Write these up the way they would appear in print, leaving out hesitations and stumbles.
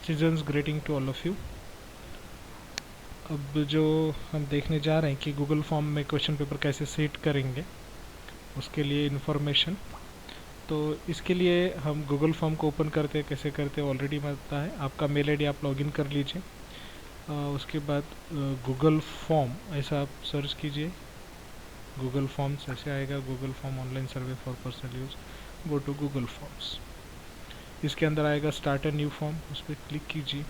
Citizens, greeting to all of you. अब जो हम देखने जा रहे हैं कि गूगल फॉर्म में क्वेश्चन पेपर कैसे सेट करेंगे, उसके लिए इन्फॉर्मेशन। तो इसके लिए हम गूगल फॉर्म को ओपन करते हैं, कैसे करते हैं ऑलरेडी पता है। आपका मेल आईडी आप लॉगिन कर लीजिए। उसके बाद गूगल फॉर्म ऐसा आप सर्च कीजिए, गूगल फॉर्म्स ऐसे आएगा, Google form online survey for personal use, go to Google forms. इसके अंदर आएगा स्टार्ट अ न्यू फॉर्म, उस पर क्लिक कीजिए।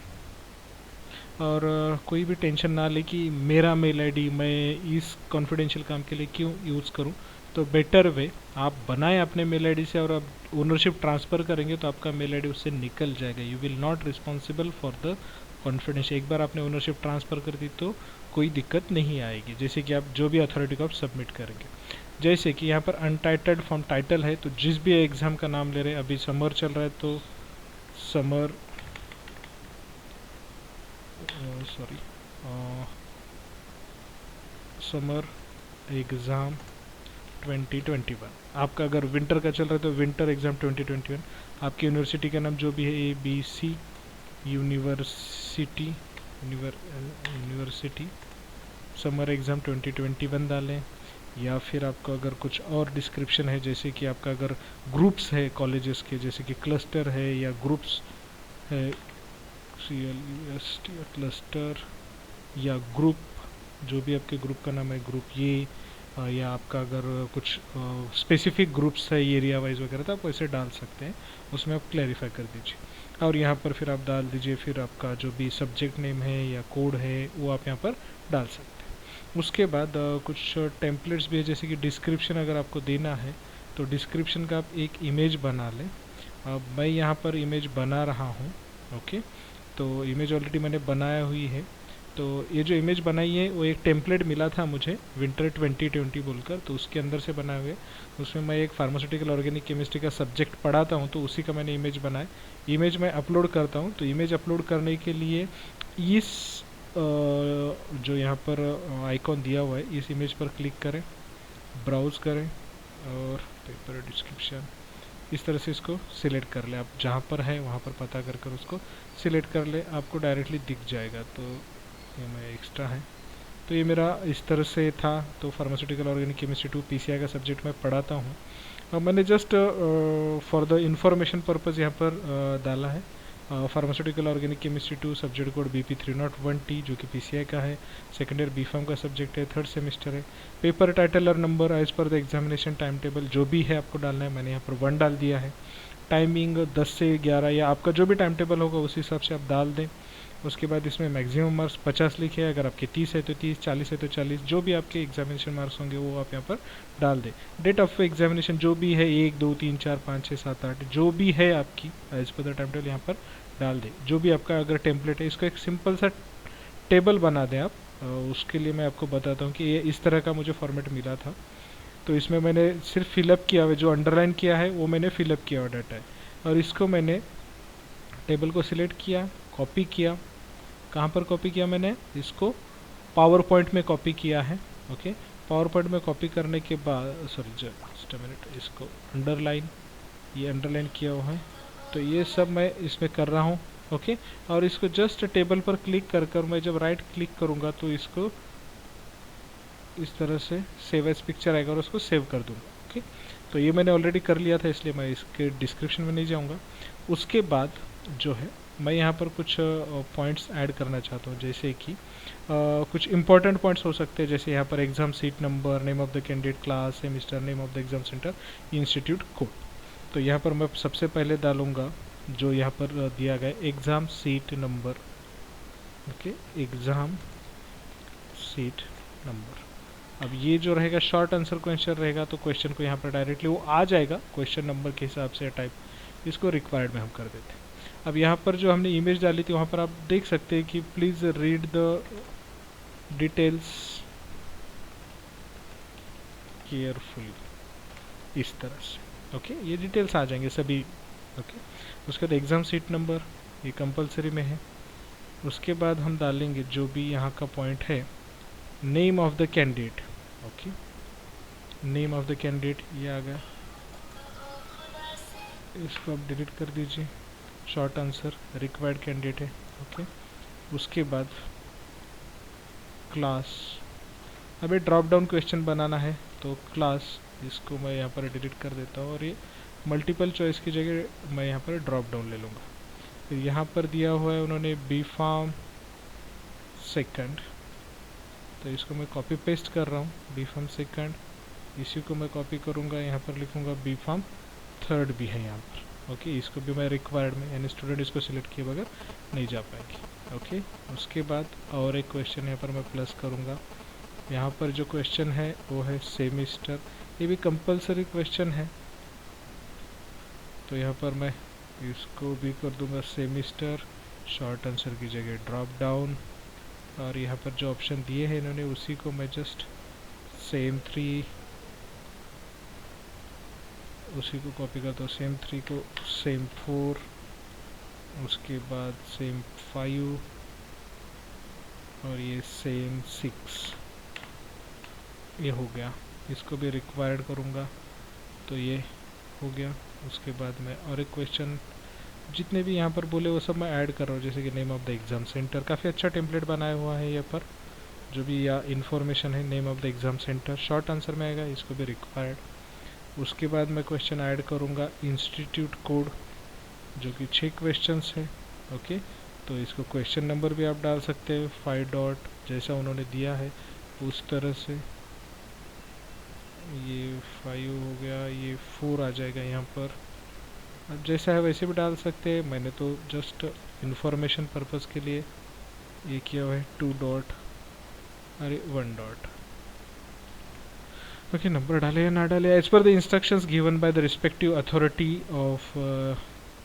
और कोई भी टेंशन ना ले कि मेरा मेल आईडी मैं इस कॉन्फिडेंशियल काम के लिए क्यों यूज़ करूं। तो बेटर वे आप बनाएं अपने मेल आईडी से, और आप ओनरशिप ट्रांसफ़र करेंगे तो आपका मेल आईडी उससे निकल जाएगा। You will not responsible for the confidential. एक बार आपने ओनरशिप ट्रांसफ़र कर दी तो कोई दिक्कत नहीं आएगी, जैसे कि आप जो भी अथॉरिटी को आप सबमिट करेंगे। जैसे कि यहाँ पर अनटाइटल्ड फॉर्म टाइटल है, तो जिस भी एग्ज़ाम का नाम ले रहे हैं, अभी समर चल रहा है तो समर समर एग्ज़ाम 2021। आपका अगर विंटर का चल रहा है तो विंटर एग्ज़ाम 2021। आपकी यूनिवर्सिटी का नाम जो भी है, ABC यूनिवर्सिटी समर एग्ज़ाम 2021 डालें। या फिर आपका अगर कुछ और डिस्क्रिप्शन है, जैसे कि आपका अगर ग्रुप्स है कॉलेजेस के, जैसे कि क्लस्टर है या ग्रुप्स है, CLUST क्लस्टर या ग्रुप, जो भी आपके ग्रुप का नाम है, ग्रुप ये, या आपका अगर कुछ स्पेसिफिक ग्रुप्स है एरिया वाइज वगैरह, तो आप वैसे डाल सकते हैं, उसमें आप क्लैरिफाई कर दीजिए। और यहाँ पर फिर आप डाल दीजिए फिर आपका जो भी सब्जेक्ट नेम है या कोड है वो आप यहाँ पर डाल सकते हैं। उसके बाद कुछ टेम्पलेट्स भी है, जैसे कि डिस्क्रिप्शन अगर आपको देना है तो डिस्क्रिप्शन का आप एक इमेज बना लें। अब मैं यहाँ पर इमेज बना रहा हूँ। ओके, तो इमेज ऑलरेडी मैंने बनाया हुई है। तो ये जो इमेज बनाई है वो एक टेम्पलेट मिला था मुझे विंटर 2020 बोलकर, तो उसके अंदर से बनाए हुए। उसमें मैं एक फार्मास्यूटिकल ऑर्गेनिक केमिस्ट्री का सब्जेक्ट पढ़ाता हूँ, तो उसी का मैंने इमेज बनाया। इमेज मैं अपलोड करता हूँ, तो इमेज अपलोड करने के लिए इस जो यहाँ पर आइकॉन दिया हुआ है, इस इमेज पर क्लिक करें, ब्राउज़ करें और पेपर डिस्क्रिप्शन, इस तरह से इसको सिलेक्ट कर ले। आप जहाँ पर है वहाँ पर पता कर कर उसको सिलेक्ट कर ले, आपको डायरेक्टली दिख जाएगा। तो ये मैं एक्स्ट्रा है, तो ये मेरा इस तरह से था। तो फार्मास्यूटिकल ऑर्गेनिक केमिस्ट्री 2 PCI का सब्जेक्ट मैं पढ़ाता हूँ। और मैंने just for the information purpose यहाँ पर डाला है pharmaceutical organic chemistry 2 subject code BP301T, जो कि PCI का है। सेकेंड ईयर B.Pharm का सब्जेक्ट है, थर्ड सेमेस्टर है। पेपर टाइटल और number as per the examination time table जो भी है आपको डालना है, मैंने यहाँ पर 1 डाल दिया है। टाइमिंग 10 से 11 या आपका जो भी टाइम टेबल होगा उस हिसाब से आप डाल दें। उसके बाद इसमें मैक्सिमम मार्क्स 50 लिखे हैं, अगर आपके 30 है तो 30, 40 है तो 40, जो भी आपके एग्जामिनेशन मार्क्स होंगे वो आप यहाँ पर डाल दें। डेट ऑफ एग्जामिनेशन जो भी है 1, 2, 3, 4, 5, 6, 7, 8 जो भी है आपकी as per the time table यहाँ पर डाल दें। जो भी आपका अगर टेम्पलेट है, इसको एक सिंपल सा टेबल बना दें आप। उसके लिए मैं आपको बताता हूँ कि ये इस तरह का मुझे फॉर्मेट मिला था। तो इसमें मैंने सिर्फ फिलअप किया हुआ, जो अंडरलाइन किया है वो मैंने फिलअप किया हुआ डाटा है। और इसको मैंने टेबल को सिलेक्ट किया, कॉपी किया। कहाँ पर कॉपी किया मैंने इसको? पावर पॉइंट में कॉपी किया है। ओके, पावर पॉइंट में कॉपी करने के बाद, सॉरी जस्ट अ मिनट, इसको अंडरलाइन, ये अंडरलाइन किया हुआ है। तो ये सब मैं इसमें कर रहा हूँ। ओके, और इसको जस्ट टेबल पर क्लिक कर कर मैं जब राइट क्लिक करूँगा तो इसको इस तरह से सेव एज पिक्चर आएगा और उसको सेव कर दूँगा। ओके, तो ये मैंने ऑलरेडी कर लिया था, इसलिए मैं इसके डिस्क्रिप्शन में नहीं जाऊँगा। उसके बाद जो है मैं यहाँ पर कुछ पॉइंट्स ऐड करना चाहता हूँ, जैसे कि कुछ इंपॉर्टेंट पॉइंट्स हो सकते हैं, जैसे यहाँ पर exam seat number, name of the candidate, class, semester, name of the exam centre, institute code. तो यहाँ पर मैं सबसे पहले डालूँगा जो यहाँ पर दिया गया exam seat number. Okay, exam seat number. अब ये जो रहेगा शॉर्ट आंसर क्वेश्चन रहेगा, तो क्वेश्चन को यहाँ पर डायरेक्टली वो आ जाएगा क्वेश्चन नंबर के हिसाब से टाइप, इसको रिक्वायर्ड में हम कर देते हैं। अब यहाँ पर जो हमने इमेज डाली थी वहाँ पर आप देख सकते हैं कि please read the details carefully, इस तरह से। ओके, ये डिटेल्स आ जाएंगे सभी। ओके, उसके बाद एग्ज़ाम सीट नंबर, ये कंपलसरी में है। उसके बाद हम डालेंगे जो भी यहाँ का पॉइंट है, name of the candidate. Okay, name of the candidate ये आ गया, इसको आप डिलीट कर दीजिए। शॉर्ट आंसर रिक्वायर्ड कैंडिडेट है। ओके, उसके बाद क्लास, अभी ड्रॉप डाउन क्वेश्चन बनाना है तो क्लास, इसको मैं यहाँ पर डिलीट कर देता हूँ और ये मल्टीपल चॉइस की जगह मैं यहाँ पर ड्रॉप डाउन ले लूँगा। फिर यहाँ पर दिया हुआ है उन्होंने बी फार्म सेकंड, तो इसको मैं कॉपी पेस्ट कर रहा हूँ, बी फार्म सेकंड, इसी को मैं कॉपी करूँगा, यहाँ पर लिखूँगा बी फार्म थर्ड भी है यहाँ पर। ओके, इसको भी मैं रिक्वायर्ड में, यानी स्टूडेंट इसको सिलेक्ट किए बगैर नहीं जा पाएंगे। ओके, उसके बाद और एक क्वेश्चन यहाँ पर मैं प्लस करूँगा। यहाँ पर जो क्वेश्चन है वो है सेमिस्टर, ये भी कंपलसरी क्वेश्चन है, तो यहाँ पर मैं इसको भी कर दूंगा सेमिस्टर, शॉर्ट आंसर की जगह ड्रॉप डाउन, और यहाँ पर जो ऑप्शन दिए हैं इन्होंने उसी को मैं जस्ट सेम 3, उसी को कॉपी करता हूँ, सेम 3 को सेम 4, उसके बाद सेम 5 और ये सेम 6, ये हो गया। इसको भी रिक्वायर्ड करूँगा तो ये हो गया। उसके बाद मैं और एक क्वेश्चन, जितने भी यहाँ पर बोले वो सब मैं ऐड कर रहा हूँ, जैसे कि name of the exam centre, काफ़ी अच्छा टेम्पलेट बनाया हुआ है यहाँ पर, जो भी या इन्फॉर्मेशन है name of the exam centre short answer में आएगा, इसको भी रिक्वायर्ड। उसके बाद मैं क्वेश्चन ऐड करूँगा इंस्टीट्यूट कोड, जो कि 6 क्वेश्चंस है। ओके, तो इसको क्वेश्चन नंबर भी आप डाल सकते हैं 5 डॉट, जैसा उन्होंने दिया है उस तरह से। ये 5 हो गया, ये 4 आ जाएगा यहाँ पर, अब जैसा है वैसे भी डाल सकते हैं, मैंने तो जस्ट इन्फॉर्मेशन पर्पज़ के लिए ये किया हुआ है 2 डॉट, अरे 1 डॉट। ओके, नंबर डाले या ना डाले as per the instructions given by the respective authority of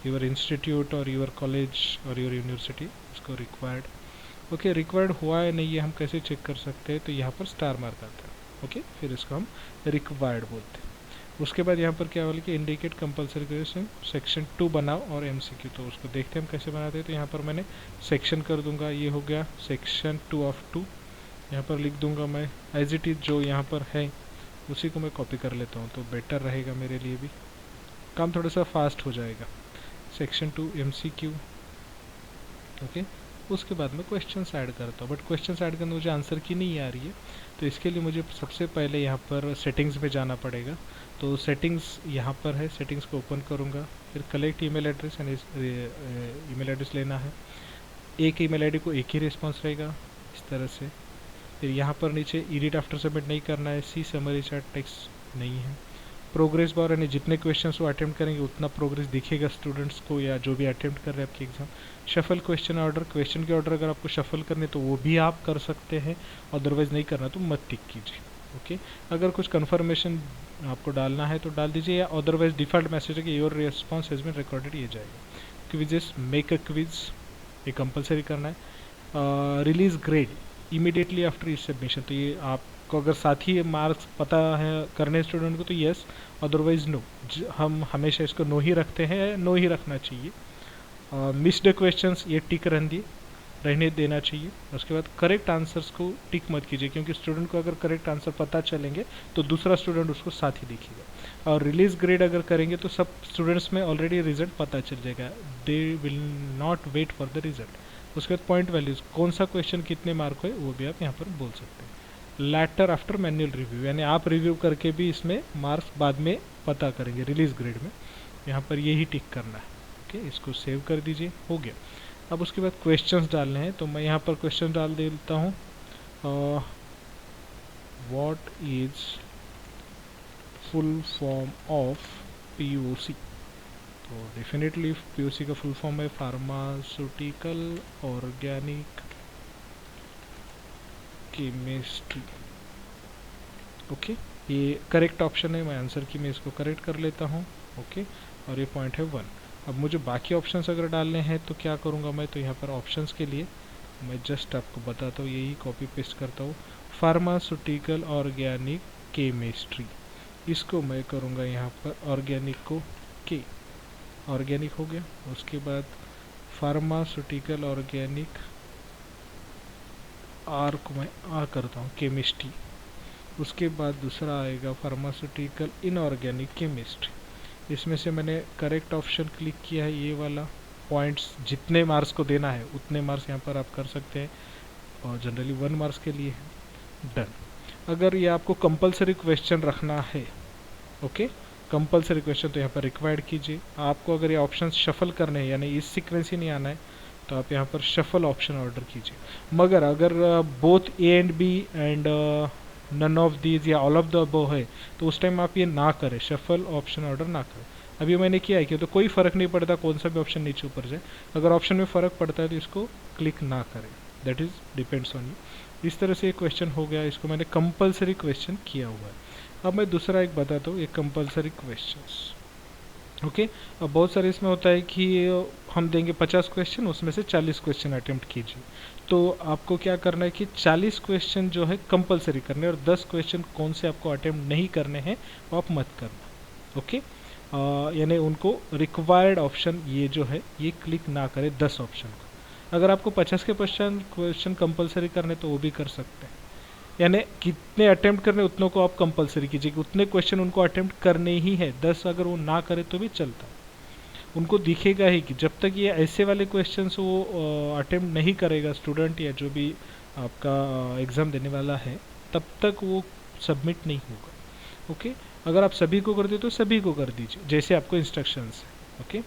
your institute और योर कॉलेज और योर यूनिवर्सिटी, इसको रिक्वायर्ड। ओके, रिक्वायर्ड हुआ है नहीं ये हम कैसे चेक कर सकते हैं, तो यहाँ पर स्टार मार्क आता है। ओके, फिर इसको हम रिक्वायर्ड बोलते हैं। उसके बाद यहाँ पर क्या बोले कि इंडिकेट कंपलसरी क्वेश्चन सेक्शन 2 बनाओ और एमसीक्यू, तो उसको देखते हैं हम कैसे बनाते हैं। तो यहाँ पर मैंने सेक्शन कर दूंगा, ये हो गया सेक्शन 2 ऑफ 2, यहाँ पर लिख दूंगा मैं एज इट इज़, जो यहाँ पर है उसी को मैं कॉपी कर लेता हूँ, तो बेटर रहेगा मेरे लिए भी, काम थोड़ा सा फास्ट हो जाएगा। Section 2 MCQ. ओके, उसके बाद मैं क्वेश्चंस ऐड करता हूँ, बट क्वेश्चंस ऐड करने मुझे आंसर की नहीं आ रही है, तो इसके लिए मुझे सबसे पहले यहाँ पर सेटिंग्स में जाना पड़ेगा। तो सेटिंग्स यहाँ पर है, सेटिंग्स को ओपन करूँगा, फिर कलेक्ट ईमेल एड्रेस, यानी ईमेल एड्रेस लेना है, एक ईमेल आईडी को एक ही रिस्पॉन्स रहेगा इस तरह से। फिर यहाँ पर नीचे एडिट आफ्टर सबमिट नहीं करना है, सी समरी चार्ट टेक्स्ट नहीं है, प्रोग्रेस बार, यानी जितने क्वेश्चंस वो अटेम्प्ट करेंगे उतना प्रोग्रेस दिखेगा स्टूडेंट्स को या जो भी अटेम्प्ट कर रहे हैं आपकी exam. Shuffle question order, question के ऑर्डर अगर आपको शफल करने तो वो भी आप कर सकते हैं, अदरवाइज नहीं करना तो मत टिक कीजिए। ओके, अगर कुछ कंफर्मेशन आपको डालना है तो डाल दीजिए, या अदरवाइज डिफ़ॉल्ट मैसेज है कि your response has been recorded, ये जाएगा। क्विजेस, मेक अ क्विज, ये कंपलसरी करना है। Release grade immediately after each submission, तो ये आपको अगर साथ ही मार्क्स पता है करने स्टूडेंट को तो यस, अदरवाइज नो, हम हमेशा इसको नो ही रखते हैं, नो ही रखना चाहिए। मिस्ड क्वेश्चंस, ये टिक रहने देना चाहिए। उसके बाद करेक्ट आंसर्स को टिक मत कीजिए, क्योंकि स्टूडेंट को अगर करेक्ट आंसर पता चलेंगे तो दूसरा स्टूडेंट उसको साथ ही देखेगा। और रिलीज ग्रेड अगर करेंगे तो सब स्टूडेंट्स में ऑलरेडी रिजल्ट पता चल जाएगा, they will not wait for the result. उसके बाद पॉइंट वैल्यूज, कौन सा क्वेश्चन कितने मार्क हुए वो भी आप यहाँ पर बोल सकते हैं। लैटर आफ्टर मैनुअल रिव्यू, यानी आप रिव्यू करके भी इसमें मार्क्स बाद में पता करेंगे रिलीज ग्रेड में, यहाँ पर यही टिक करना है। ओके, इसको सेव कर दीजिए, हो गया। अब उसके बाद क्वेश्चंस डालने हैं, तो मैं यहाँ पर क्वेश्चन डाल देता हूँ, what is full form of POC, तो डेफिनेटली पीओसी का फुल फॉर्म है फार्मास्यूटिकल ऑर्गेनिक केमिस्ट्री। ओके, ये करेक्ट ऑप्शन है, मैं आंसर की मैं इसको करेक्ट कर लेता हूँ। ओके, और ये पॉइंट है 1। अब मुझे बाकी ऑप्शंस अगर डालने हैं तो क्या करूँगा मैं, तो यहाँ पर ऑप्शंस के लिए मैं जस्ट आपको बताता हूँ, यही कॉपी पेस्ट करता हूँ, फार्मास्यूटिकल ऑर्गेनिक केमिस्ट्री, इसको मैं करूँगा यहाँ पर ऑर्गेनिक को के, ऑर्गेनिक हो गया। उसके बाद फार्मास्यूटिकल ऑर्गेनिक आर को मैं आ करता हूँ केमिस्ट्री। उसके बाद दूसरा आएगा फार्मास्यूटिकल इनऑर्गेनिक केमिस्ट्री, इसमें से मैंने करेक्ट ऑप्शन क्लिक किया है ये वाला, पॉइंट्स जितने मार्क्स को देना है उतने मार्क्स यहाँ पर आप कर सकते हैं, और जनरली 1 मार्क्स के लिए डन। अगर ये आपको कंपलसरी क्वेश्चन रखना है, ओके, कंपलसरी क्वेश्चन, तो यहाँ पर रिक्वायर्ड कीजिए। आपको अगर ये ऑप्शन शफल करने हैं, यानी इस सीक्वेंस ही नहीं आना है, तो आप यहाँ पर शफल ऑप्शन ऑर्डर कीजिए। मगर अगर both A and B and none of these या ऑल ऑफ द अबव है, तो उस टाइम आप ये ना करें, शफल ऑप्शन ऑर्डर ना करें। अभी मैंने किया है कि तो कोई फ़र्क नहीं पड़ता कौन सा भी ऑप्शन नीचे ऊपर जाए, अगर ऑप्शन में फ़र्क पड़ता है तो इसको क्लिक ना करें, that is depends on you. इस तरह से ये क्वेश्चन हो गया, इसको मैंने कंपलसरी क्वेश्चन किया हुआ है। अब मैं दूसरा एक बताता हूँ, एक कंपलसरी क्वेश्चंस, ओके। अब बहुत सारे इसमें होता है कि हम देंगे 50 क्वेश्चन, उसमें से 40 क्वेश्चन अटेम्प्ट कीजिए। तो आपको क्या करना है कि 40 क्वेश्चन जो है कंपलसरी करने, और 10 क्वेश्चन कौन से आपको अटेम्प्ट नहीं करने हैं वो आप मत करना, ओके। यानी उनको रिक्वायर्ड ऑप्शन ये जो है ये क्लिक ना करें 10 ऑप्शन को। अगर आपको 50 के क्वेश्चन कंपलसरी करने तो वो भी कर सकते हैं, यानी कितने अटेम्प्ट करने उतनों को आप कंपलसरी कीजिए, उतने क्वेश्चन उनको अटेम्प्ट करने ही है। 10 अगर वो ना करे तो भी चलता है, उनको दिखेगा ही कि जब तक ये ऐसे वाले क्वेश्चंस वो अटेम्प्ट नहीं करेगा स्टूडेंट या जो भी आपका एग्ज़ाम देने वाला है, तब तक वो सबमिट नहीं होगा, ओके। अगर आप सभी को कर दे तो सभी को कर दीजिए जैसे आपको इंस्ट्रक्शंस है, ओके।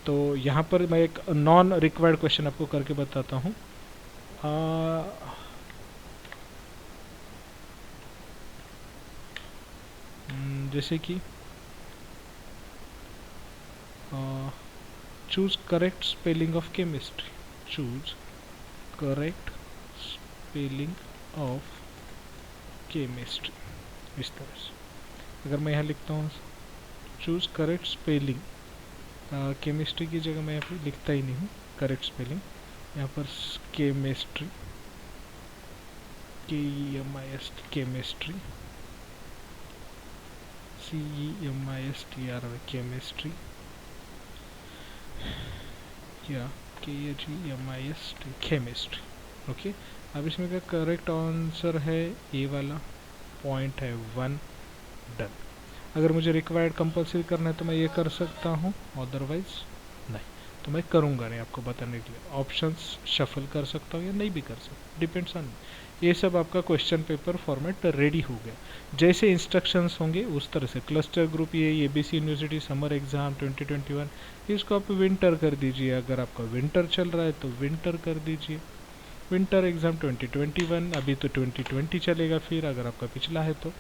तो यहाँ पर मैं एक नॉन रिक्वायर्ड क्वेश्चन आपको करके बताता हूँ। जैसे कि choose correct spelling of chemistry, choose correct spelling of chemistry, इस तरह से अगर मैं यहाँ लिखता हूँ चूज करेक्ट स्पेलिंग, केमिस्ट्री की जगह मैं यहाँ पे लिखता ही नहीं हूँ करेक्ट स्पेलिंग, यहाँ पर chemistry, KEMIST chemistry, CEMISTRY chemistry, या KHEMIST केमिस्ट्री, ओके। अब इसमें का करेक्ट आंसर है ए वाला, पॉइंट है 1, डन। अगर मुझे रिक्वायर्ड कंपलसरी करना है तो मैं ये कर सकता हूँ, अदरवाइज नहीं, तो मैं करूँगा नहीं आपको बताने के लिए। ऑप्शंस शफल कर सकता हूँ या नहीं भी कर सकता, डिपेंड्स ऑन। ये सब आपका क्वेश्चन पेपर फॉर्मेट रेडी हो गया, जैसे इंस्ट्रक्शंस होंगे उस तरह से। क्लस्टर ग्रुप ये ABC यूनिवर्सिटी समर एग्ज़ाम 2021, इसको आप विंटर कर दीजिए। अगर आपका विंटर चल रहा है तो विंटर कर दीजिए, विंटर एग्ज़ाम 2021, अभी तो 2020 चलेगा फिर अगर आपका पिछला है तो।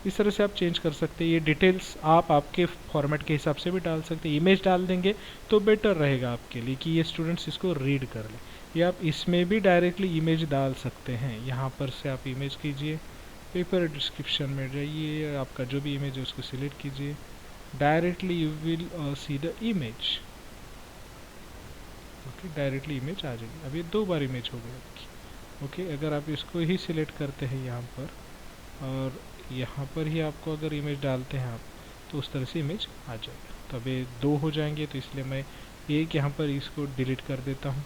इस तरह से आप चेंज कर सकते हैं। ये डिटेल्स आप आपके फॉर्मेट के हिसाब से भी डाल सकते हैं। इमेज डाल देंगे तो बेटर रहेगा आपके लिए कि ये स्टूडेंट्स इसको रीड कर लें, या आप इसमें भी डायरेक्टली इमेज डाल सकते हैं। यहाँ पर से आप इमेज कीजिए, पेपर डिस्क्रिप्शन में जाइए, आपका जो भी इमेज है उसको सिलेक्ट कीजिए, directly you will see the image, okay. Directly image आ जाएगी। अब ये 2 बार इमेज हो गई आपकी, ओके। अगर आप इसको ही सिलेक्ट करते हैं यहाँ पर, और यहाँ पर ही आपको अगर इमेज डालते हैं आप, तो उस तरह से इमेज आ जाएगा। तो अब ये 2 हो जाएंगे, तो इसलिए मैं एक यहाँ पर इसको डिलीट कर देता हूँ,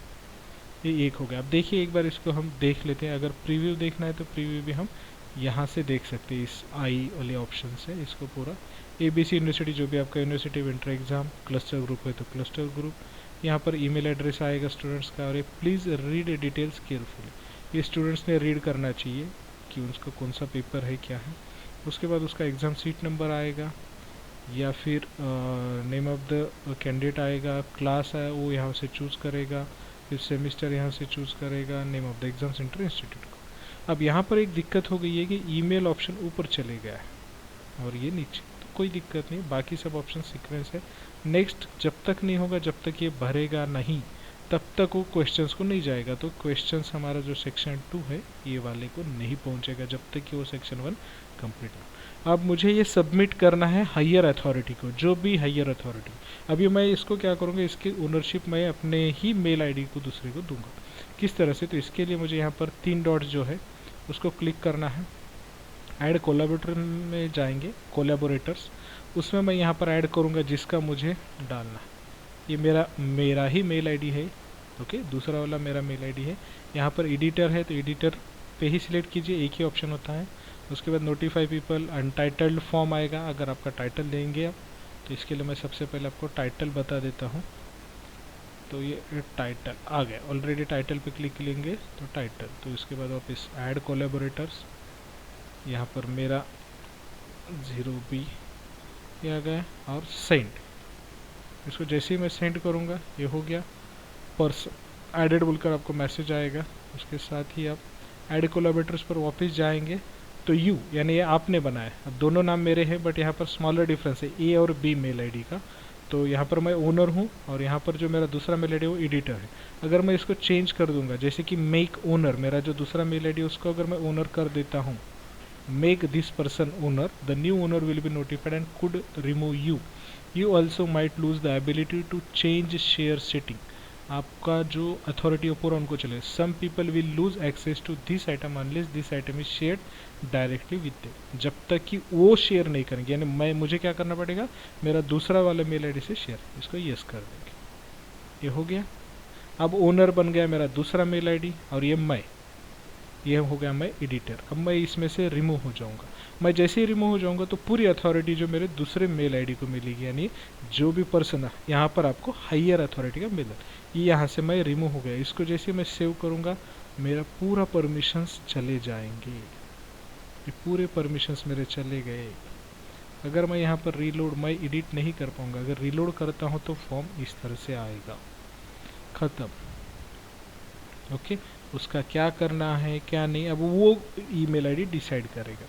ये 1 हो गया। अब देखिए एक बार इसको हम देख लेते हैं। अगर प्रीव्यू देखना है तो प्रीव्यू भी हम यहाँ से देख सकते हैं, इस आई वाले ऑप्शन से। इसको पूरा ABC यूनिवर्सिटी, जो भी आपका university winter exam, cluster group है तो क्लस्टर ग्रुप, यहाँ पर ईमेल एड्रेस आएगा स्टूडेंट्स का, और ये प्लीज़ रीड डिटेल्स केयरफुली, ये स्टूडेंट्स ने रीड करना चाहिए कि उसका कौन सा पेपर है, क्या है। उसके बाद उसका एग्ज़ाम सीट नंबर आएगा, या फिर नेम ऑफ द कैंडिडेट आएगा, क्लास है वो यहाँ से चूज़ करेगा, फिर सेमिस्टर यहाँ से चूज़ करेगा, name of the exam centre institute को। अब यहाँ पर एक दिक्कत हो गई है कि ईमेल ऑप्शन ऊपर चले गया है और ये नीचे, तो कोई दिक्कत नहीं, बाकी सब ऑप्शन सीक्वेंस है। नेक्स्ट जब तक नहीं होगा, जब तक ये भरेगा नहीं, तब तक वो क्वेश्चंस को नहीं जाएगा। तो क्वेश्चंस हमारा जो सेक्शन 2 है ये वाले को नहीं पहुंचेगा जब तक कि वो सेक्शन 1 कंप्लीट ना। अब मुझे ये सबमिट करना है हायर अथॉरिटी को, जो भी हायर अथॉरिटी। अभी मैं इसको क्या करूँगा, इसकी ओनरशिप मैं अपने ही मेल आईडी को दूसरे को दूंगा। किस तरह से, तो इसके लिए मुझे यहाँ पर 3 डॉट्स जो है उसको क्लिक करना है। ऐड कोलैबोरेटर में जाएंगे, कोलैबोरेटर्स, उसमें मैं यहाँ पर ऐड करूँगा जिसका मुझे डालना है। ये मेरा ही मेल आईडी है, ओके। दूसरा वाला मेरा मेल आईडी है। यहाँ पर एडिटर है तो एडिटर पे ही सिलेक्ट कीजिए, एक ही ऑप्शन होता है। उसके बाद नोटिफाई पीपल, अनटाइटल्ड फॉर्म आएगा अगर आपका टाइटल देंगे आप, तो इसके लिए मैं सबसे पहले आपको टाइटल बता देता हूँ। तो ये टाइटल आ गया, ऑलरेडी टाइटल पे क्लिक करेंगे तो टाइटल, तो इसके बाद वापस ऐड कोलेबोरेटर्स, यहाँ पर मेरा 0B ये आ गया और सेंड। इसको जैसे ही मैं सेंड करूँगा ये हो गया, पर्सन एडेड बोलकर आपको मैसेज आएगा। उसके साथ ही आप ऐड कोलैबोरेटर्स पर वापस जाएंगे तो यू यानी ये आपने बनाया, अब दोनों नाम मेरे हैं बट यहाँ पर स्मॉलर डिफरेंस है ए और बी मेल आईडी का। तो यहाँ पर मैं ओनर हूँ और यहाँ पर जो मेरा दूसरा मेल आईडी है वो एडिटर है। अगर मैं इसको चेंज कर दूंगा, जैसे कि मेक ओनर, मेरा जो दूसरा मेल आईडी है उसको अगर मैं ओनर कर देता हूँ, make this person owner, the new owner will be notified and could remove you. You also might lose the ability to change share setting. आपका जो अथॉरिटी है पूरा उनको चले। Some people will lose access to this item unless this item is shared directly with them. जब तक कि वो शेयर नहीं करेंगे, यानी मुझे क्या करना पड़ेगा, मेरा दूसरा वाला मेल आईडी से शेयर, इसको यस कर देंगे। ये हो गया। अब ओनर बन गया मेरा दूसरा मेल आईडी और ये हो गया मैं एडिटर। अब मैं इसमें से रिमूव हो जाऊंगा। मैं जैसे ही रिमूव हो जाऊंगा तो पूरी अथॉरिटी जो मेरे दूसरे मेल आईडी को मिलेगी, यानी जो भी पर्सन है यहाँ पर आपको हायर अथॉरिटी का मिला, ये यहाँ से मैं रिमूव हो गया। इसको जैसे मैं सेव करूँगा मेरा पूरा परमिशंस चले जाएंगे, ये पूरे परमिशंस मेरे चले गए। अगर मैं यहाँ पर रीलोड, मैं एडिट नहीं कर पाऊँगा। अगर रीलोड करता हूँ तो फॉर्म इस तरह से आएगा, ख़त्म। ओके, उसका क्या करना है क्या नहीं अब वो ईमेल आईडी डिसाइड करेगा।